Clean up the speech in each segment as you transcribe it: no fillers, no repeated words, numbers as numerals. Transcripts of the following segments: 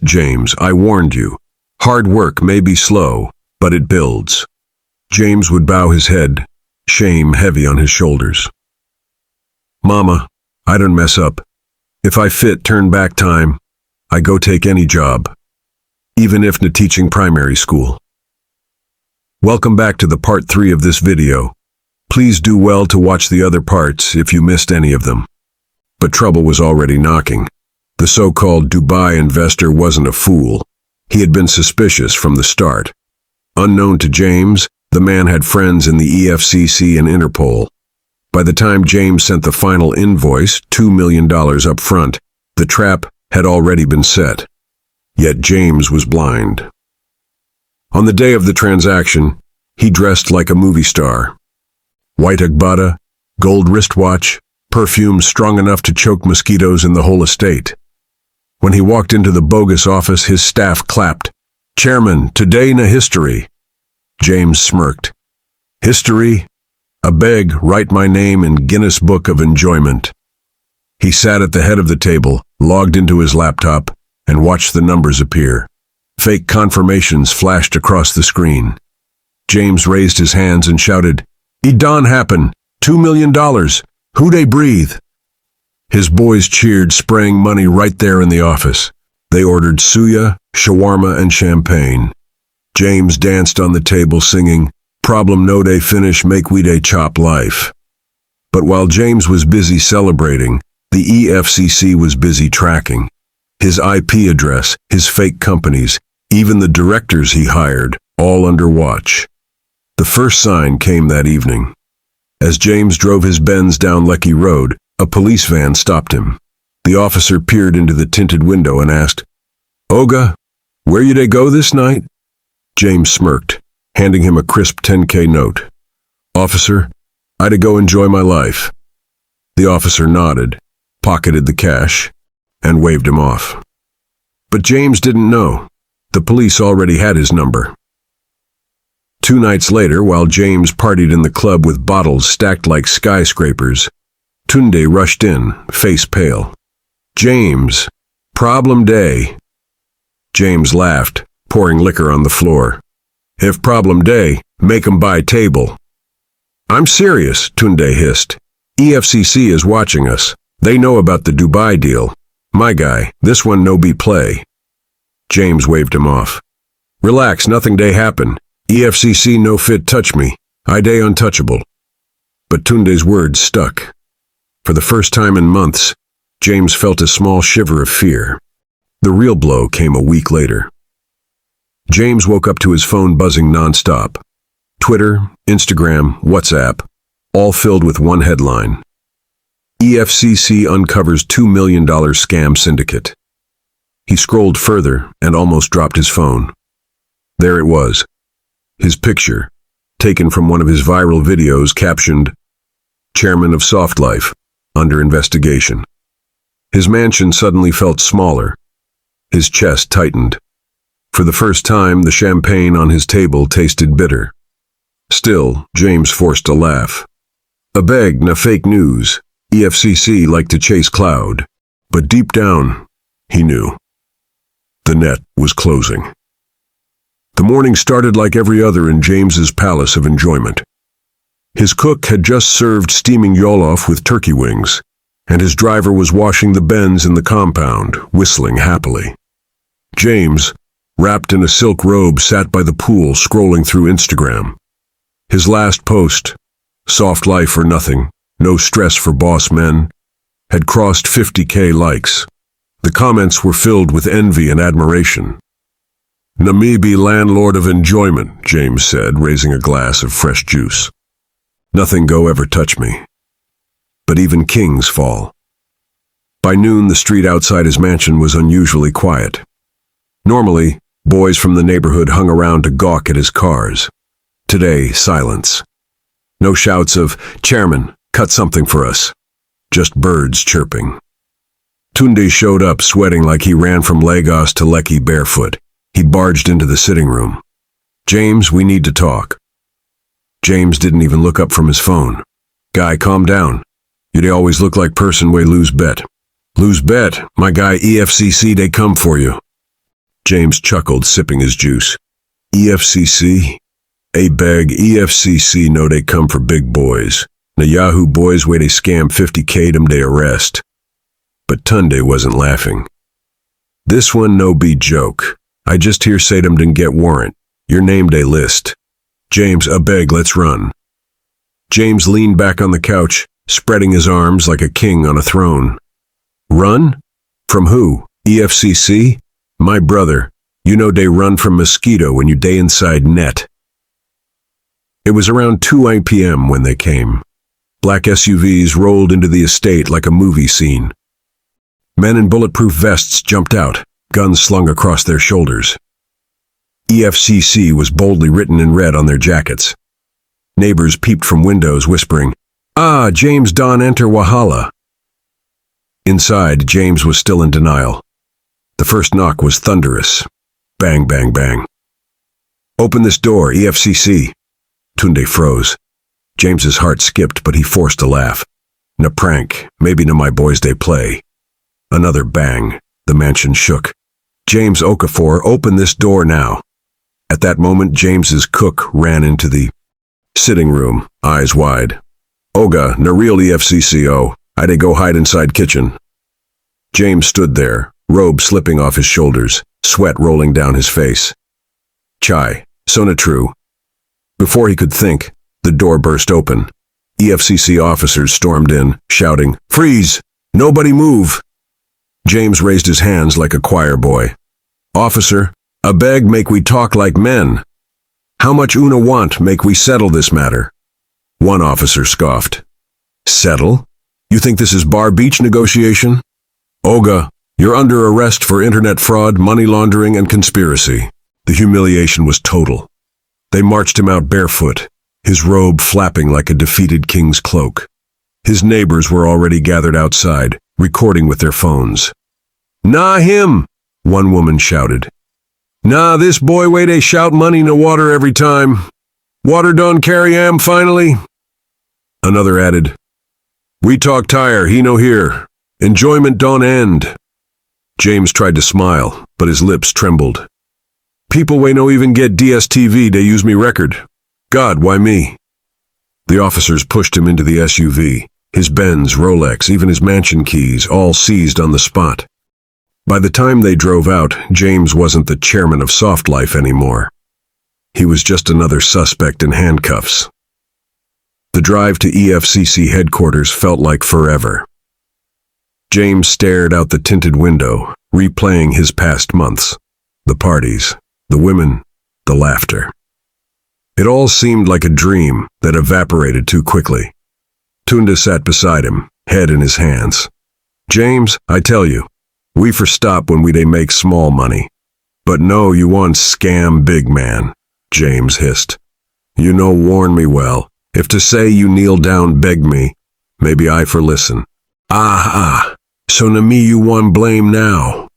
James, I warned you. Hard work may be slow, but it builds. James would bow his head, shame heavy on his shoulders. Mama, I don't mess up. If I fit turn back time, I go take any job, even if na teaching primary school. Welcome back to the part 3 of this video. Please do well to watch the other parts if you missed any of them. But trouble was already knocking. The so-called Dubai investor wasn't a fool. He had been suspicious from the start. Unknown to James, the man had friends in the EFCC and Interpol. By the time James sent the final invoice, $2 million up front, the trap had already been set. Yet James was blind. On the day of the transaction, he dressed like a movie star. White agbada, gold wristwatch, perfume strong enough to choke mosquitoes in the whole estate. When he walked into the bogus office, his staff clapped. "Chairman, today na history." James smirked. "History? I beg, write my name in Guinness Book of Enjoyment." He sat at the head of the table, logged into his laptop, and watched the numbers appear. Fake confirmations flashed across the screen. James raised his hands and shouted, "It done happen. $2 million. Who they breathe?" His boys cheered, spraying money right there in the office. They ordered suya, shawarma, and champagne. James danced on the table singing, "Problem no day finish, make we day chop life." But while James was busy celebrating, the EFCC was busy tracking. His IP address, his fake companies, even the directors he hired, all under watch. The first sign came that evening. As James drove his Benz down Lecky Road, a police van stopped him. The officer peered into the tinted window and asked, "Oga, where you they go this night?" James smirked, handing him a crisp 10K note. "Officer, I'd go enjoy my life." The officer nodded, pocketed the cash, and waved him off. But James didn't know. The police already had his number. 2 nights later, while James partied in the club with bottles stacked like skyscrapers, Tunde rushed in, face pale. "James, problem day." James laughed, pouring liquor on the floor. "If problem day, make 'em buy table." "I'm serious," Tunde hissed. "EFCC is watching us. They know about the Dubai deal. My guy, this one no be play." James waved him off. "Relax, nothing day happen. EFCC no fit touch me. I day untouchable." But Tunde's words stuck. For the first time in months, James felt a small shiver of fear. The real blow came a week later. James woke up to his phone buzzing nonstop. Twitter, Instagram, WhatsApp, all filled with one headline. EFCC uncovers $2 million scam syndicate. He scrolled further and almost dropped his phone. There it was. His picture, taken from one of his viral videos, captioned, "Chairman of Soft Life, under investigation." His mansion suddenly felt smaller. His chest tightened. For the first time, the champagne on his table tasted bitter. Still, James forced a laugh. A beg na fake news. EFCC liked to chase cloud. But deep down, he knew. The net was closing. The morning started like every other in James's palace of enjoyment. His cook had just served steaming jollof with turkey wings, and his driver was washing the Benz in the compound, whistling happily. James, wrapped in a silk robe, sat by the pool scrolling through Instagram. His last post, "Soft life or nothing, no stress for boss men," had crossed 50K likes. The comments were filled with envy and admiration. "Namibi landlord of enjoyment," James said, raising a glass of fresh juice. "Nothing go ever touch me." But even kings fall. By noon, the street outside his mansion was unusually quiet. Normally, boys from the neighborhood hung around to gawk at his cars. Today, silence. No shouts of, "Chairman, cut something for us." Just birds chirping. Tunde showed up, sweating like he ran from Lagos to Lekki barefoot. He barged into the sitting room. "James, we need to talk." James didn't even look up from his phone. "Guy, calm down. You always look like person way lose bet." "Lose bet? My guy EFCC, they come for you." James chuckled, sipping his juice. EFCC? A beg, EFCC know they come for big boys. The Yahoo boys way they scam 50K them they arrest. But Tunde wasn't laughing. This one no be joke. I just hear say them didn't get warrant. Your name they list. James, a beg, let's run. James leaned back on the couch, spreading his arms like a king on a throne. Run? From who? EFCC? My brother. You know they run from mosquito when you day inside net. It was around 2 p.m. when they came. Black SUVs rolled into the estate like a movie scene. Men in bulletproof vests jumped out, guns slung across their shoulders. EFCC was boldly written in red on their jackets. Neighbors peeped from windows, whispering, "Ah, James Don enter Wahala." Inside, James was still in denial. The first knock was thunderous. Bang, bang, bang. "Open this door, EFCC." Tunde froze. James's heart skipped, but he forced a laugh. "Na prank, maybe na my boys they play." Another bang. The mansion shook. "James Okafor, open this door now." At that moment, James's cook ran into the sitting room, eyes wide. "Oga, na real EFCCO. I dey go hide inside kitchen." James stood there, robe slipping off his shoulders, sweat rolling down his face. "Chai, so na true." Before he could think, the door burst open. EFCC officers stormed in, shouting, "Freeze! Nobody move!" James raised his hands like a choir boy. "Officer, a beg make we talk like men. How much una want make we settle this matter?" One officer scoffed. "Settle? You think this is Bar Beach negotiation?" "Oga, you're under arrest for internet fraud, money laundering, and conspiracy." The humiliation was total. They marched him out barefoot, his robe flapping like a defeated king's cloak. His neighbors were already gathered outside, recording with their phones. "Nah him," one woman shouted. "Nah, this boy way they shout money in the water every time. Water done carry am finally." Another added, "We talk tire, he no here. Enjoyment don't end." James tried to smile, but his lips trembled. "People way no even get DSTV, they use me record. God, why me?" The officers pushed him into the SUV, his Benz, Rolex, even his mansion keys, all seized on the spot. By the time they drove out, James wasn't the chairman of Soft Life anymore. He was just another suspect in handcuffs. The drive to EFCC headquarters felt like forever. James stared out the tinted window, replaying his past months. The parties, the women, the laughter. It all seemed like a dream that evaporated too quickly. Tunde sat beside him, head in his hands. "James, I tell you, we for stop when we dey make small money. But no, you want scam big man," James hissed. "You know warn me well. If to say you kneel down beg me, maybe I for listen. So na me you want blame now."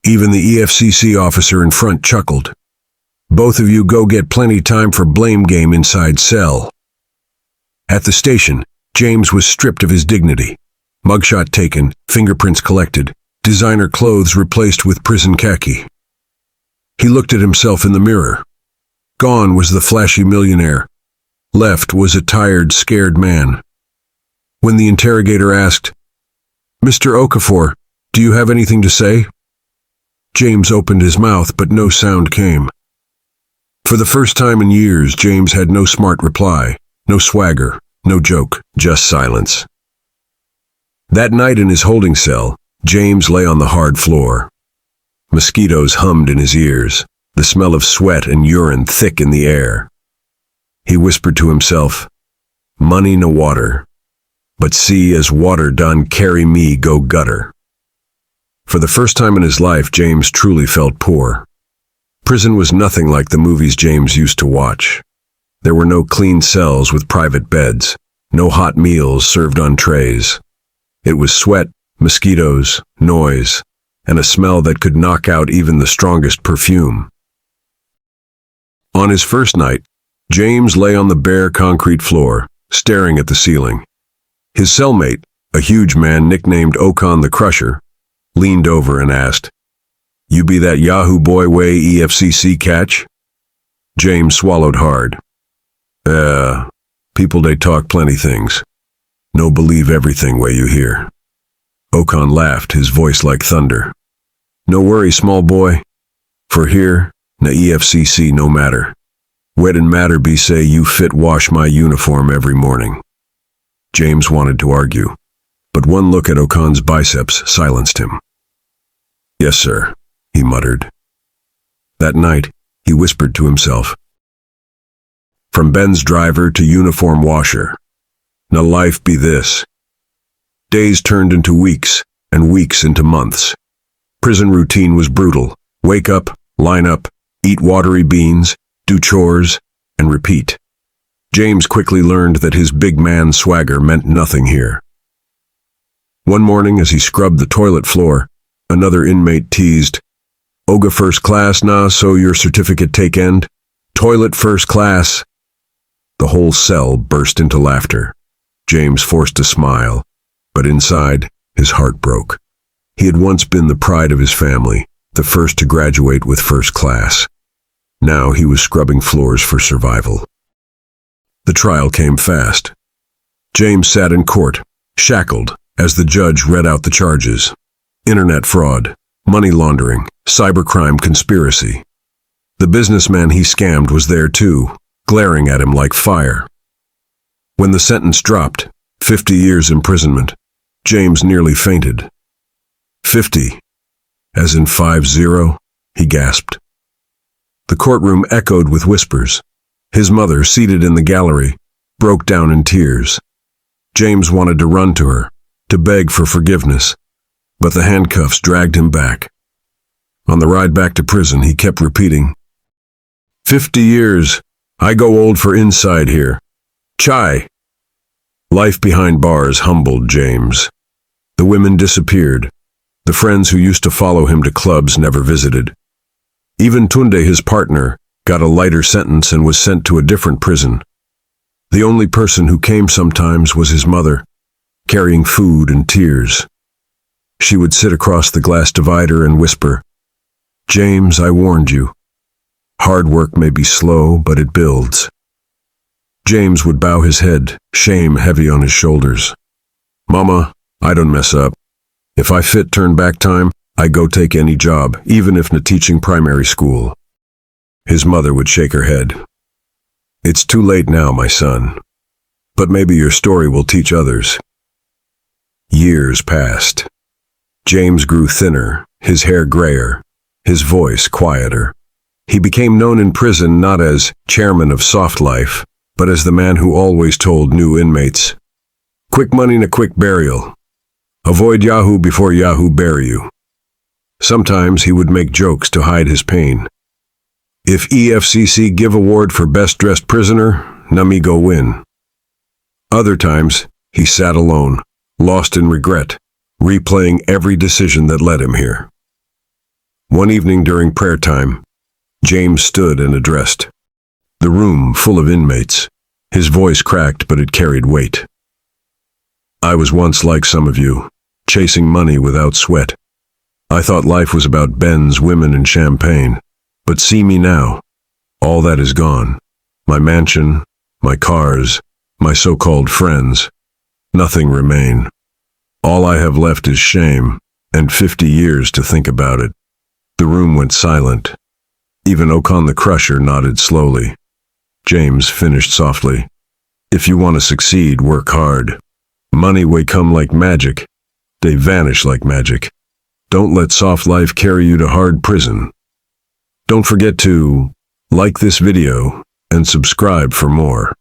Even the EFCC officer in front chuckled. "Both of you go get plenty time for blame game inside cell." At the station, James was stripped of his dignity. Mugshot taken, fingerprints collected, designer clothes replaced with prison khaki. He looked at himself in the mirror. Gone was the flashy millionaire. Left was a tired, scared man. When the interrogator asked, "Mr. Okafor, do you have anything to say?" James opened his mouth, but no sound came. For the first time in years, James had no smart reply, no swagger, no joke, just silence. That night in his holding cell, James lay on the hard floor. Mosquitoes hummed in his ears, the smell of sweat and urine thick in the air. He whispered to himself, "Money no water, but see as water done carry me go gutter." For the first time in his life, James truly felt poor. Prison was nothing like the movies James used to watch. There were no clean cells with private beds, no hot meals served on trays. It was sweat, mosquitoes, noise, and a smell that could knock out even the strongest perfume. On his first night, James lay on the bare concrete floor, staring at the ceiling. His cellmate, a huge man nicknamed Okan the Crusher, leaned over and asked, You be that Yahoo boy way EFCC catch? James swallowed hard. People they talk plenty things. No believe everything way you hear. Okan laughed, his voice like thunder. No worry, small boy. For here, na EFCC no matter. Weddin matter be say you fit wash my uniform every morning. James wanted to argue, but one look at Okan's biceps silenced him. Yes, sir, he muttered. That night, he whispered to himself. From Ben's driver to uniform washer. Na life be this. Days turned into weeks, and weeks into months. Prison routine was brutal. Wake up, line up, eat watery beans, do chores, and repeat. James quickly learned that his big man swagger meant nothing here. One morning, as he scrubbed the toilet floor, another inmate teased, Oga first class na, so your certificate take end? Toilet first class. The whole cell burst into laughter. James forced a smile, but inside, his heart broke. He had once been the pride of his family, the first to graduate with first class. Now he was scrubbing floors for survival. The trial came fast. James sat in court, shackled, as the judge read out the charges. Internet fraud, money laundering, cybercrime conspiracy. The businessman he scammed was there too, glaring at him like fire. When the sentence dropped, 50 years imprisonment, James nearly fainted. 50, as in 50, he gasped. The courtroom echoed with whispers. His mother, seated in the gallery, broke down in tears. James wanted to run to her, to beg for forgiveness, but the handcuffs dragged him back. On the ride back to prison, he kept repeating, 50 years, I go old for inside here. Chai. Life behind bars humbled James. The women disappeared. The friends who used to follow him to clubs never visited. Even Tunde, his partner, got a lighter sentence and was sent to a different prison. The only person who came sometimes was his mother, carrying food and tears. She would sit across the glass divider and whisper, James, I warned you. Hard work may be slow, but it builds. James would bow his head, shame heavy on his shoulders. Mama, I don't mess up. If I fit turn back time, I go take any job, even if na teaching primary school. His mother would shake her head. It's too late now, my son. But maybe your story will teach others. Years passed. James grew thinner, his hair grayer, his voice quieter. He became known in prison not as chairman of soft life, but as the man who always told new inmates, quick money and a quick burial. Avoid Yahoo before Yahoo bury you. Sometimes he would make jokes to hide his pain. If EFCC give award for best dressed prisoner, Nami go win. Other times, he sat alone, lost in regret, replaying every decision that led him here. One evening during prayer time, James stood and addressed. The room full of inmates. His voice cracked, but it carried weight. I was once like some of you, chasing money without sweat. I thought life was about Benz, women, and champagne. But see me now. All that is gone. My mansion, my cars, my so-called friends. Nothing remain. All I have left is shame, and 50 years to think about it. The room went silent. Even Okan the Crusher nodded slowly. James finished softly. If you want to succeed, work hard. Money will come like magic. They vanish like magic. Don't let soft life carry you to hard prison. Don't forget to like this video and subscribe for more.